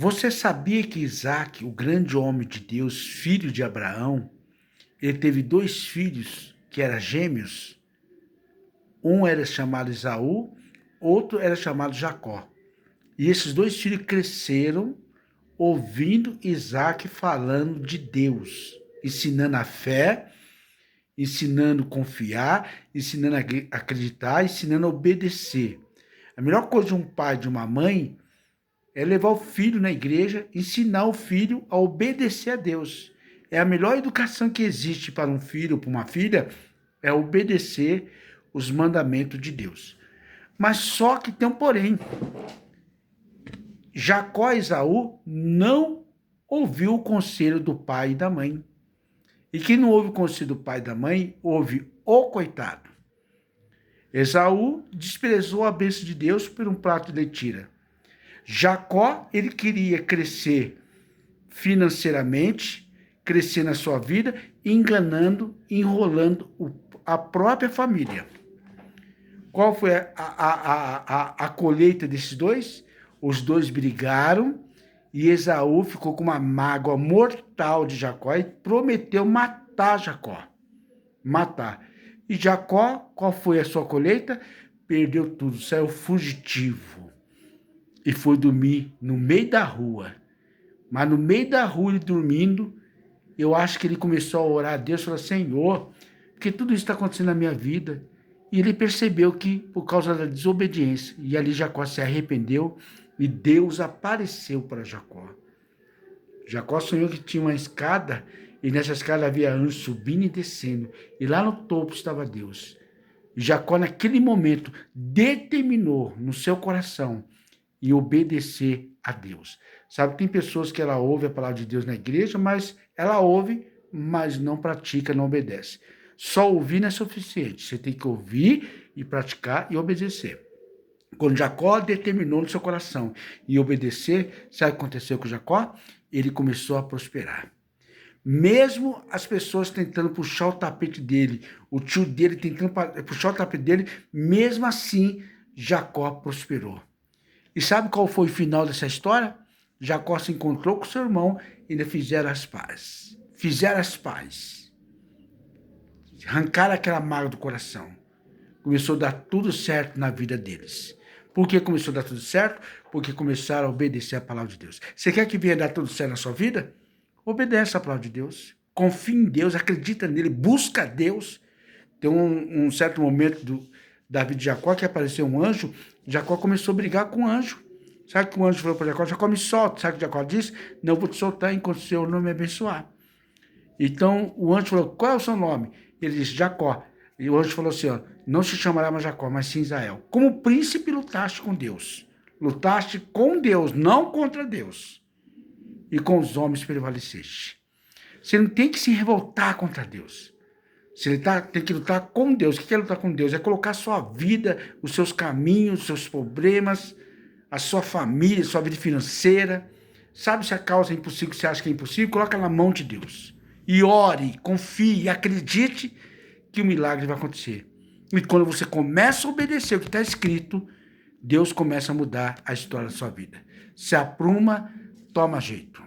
Você sabia que Isaac, o grande homem de Deus, filho de Abraão, ele teve dois filhos que eram gêmeos? Um era chamado Esaú, outro era chamado Jacó. E esses dois filhos cresceram ouvindo Isaac falando de Deus, ensinando a fé, ensinando a confiar, ensinando a acreditar, ensinando a obedecer. A melhor coisa de um pai e de uma mãe é levar o filho na igreja, ensinar o filho a obedecer a Deus. É a melhor educação que existe para um filho ou para uma filha, é obedecer os mandamentos de Deus. Mas só que tem um porém. Jacó e Esaú não ouviu o conselho do pai e da mãe. E quem não ouve o conselho do pai e da mãe, ouve o coitado. Esaú desprezou a bênção de Deus por um prato de lentilha. Jacó, ele queria crescer financeiramente, crescer na sua vida, enganando, enrolando a própria família. Qual foi a colheita desses dois? Os dois brigaram e Esaú ficou com uma mágoa mortal de Jacó e prometeu matar Jacó. Matar. E Jacó, qual foi a sua colheita? Perdeu tudo, saiu fugitivo. E foi dormir no meio da rua. Mas no meio da rua, ele dormindo, eu acho que ele começou a orar a Deus, falou: Senhor, porque tudo isso está acontecendo na minha vida. E ele percebeu que, por causa da desobediência, e ali Jacó se arrependeu, e Deus apareceu para Jacó. Jacó sonhou que tinha uma escada, e nessa escada havia anjos subindo e descendo, e lá no topo estava Deus. E Jacó, naquele momento, determinou no seu coração e obedecer a Deus. Sabe, tem pessoas que ela ouve a palavra de Deus na igreja, mas ela ouve, mas não pratica, não obedece. Só ouvir não é suficiente. Você tem que ouvir e praticar e obedecer. Quando Jacó determinou no seu coração e obedecer, sabe o que aconteceu com Jacó? Ele começou a prosperar. Mesmo as pessoas tentando puxar o tapete dele, o tio dele tentando puxar o tapete dele, mesmo assim, Jacó prosperou. E sabe qual foi o final dessa história? Jacó se encontrou com seu irmão e ainda fizeram as pazes. Fizeram as pazes. Arrancaram aquela mágoa do coração. Começou a dar tudo certo na vida deles. Por que começou a dar tudo certo? Porque começaram a obedecer a palavra de Deus. Você quer que venha dar tudo certo na sua vida? Obedece a palavra de Deus. Confia em Deus, acredita nele, busca Deus. Tem um certo momento da vida de Jacó que apareceu um anjo. Jacó começou a brigar com o anjo. Sabe o que o anjo falou para Jacó? Jacó, me solta. Sabe o que Jacó disse? Não vou te soltar enquanto o Senhor não me abençoar. Então o anjo falou: qual é o seu nome? Ele disse: Jacó. E o anjo falou assim: ó, não se chamará mais Jacó, mas sim Israel. Como príncipe lutaste com Deus. Lutaste com Deus, não contra Deus. E com os homens prevaleceste. Você não tem que se revoltar contra Deus. Você tem que lutar com Deus. O que é lutar com Deus? É colocar a sua vida, os seus caminhos, os seus problemas, a sua família, a sua vida financeira. Sabe se a causa é impossível, que você acha que é impossível? Coloca na mão de Deus. E ore, confie e acredite que o milagre vai acontecer. E quando você começa a obedecer o que está escrito, Deus começa a mudar a história da sua vida. Se apruma, toma jeito.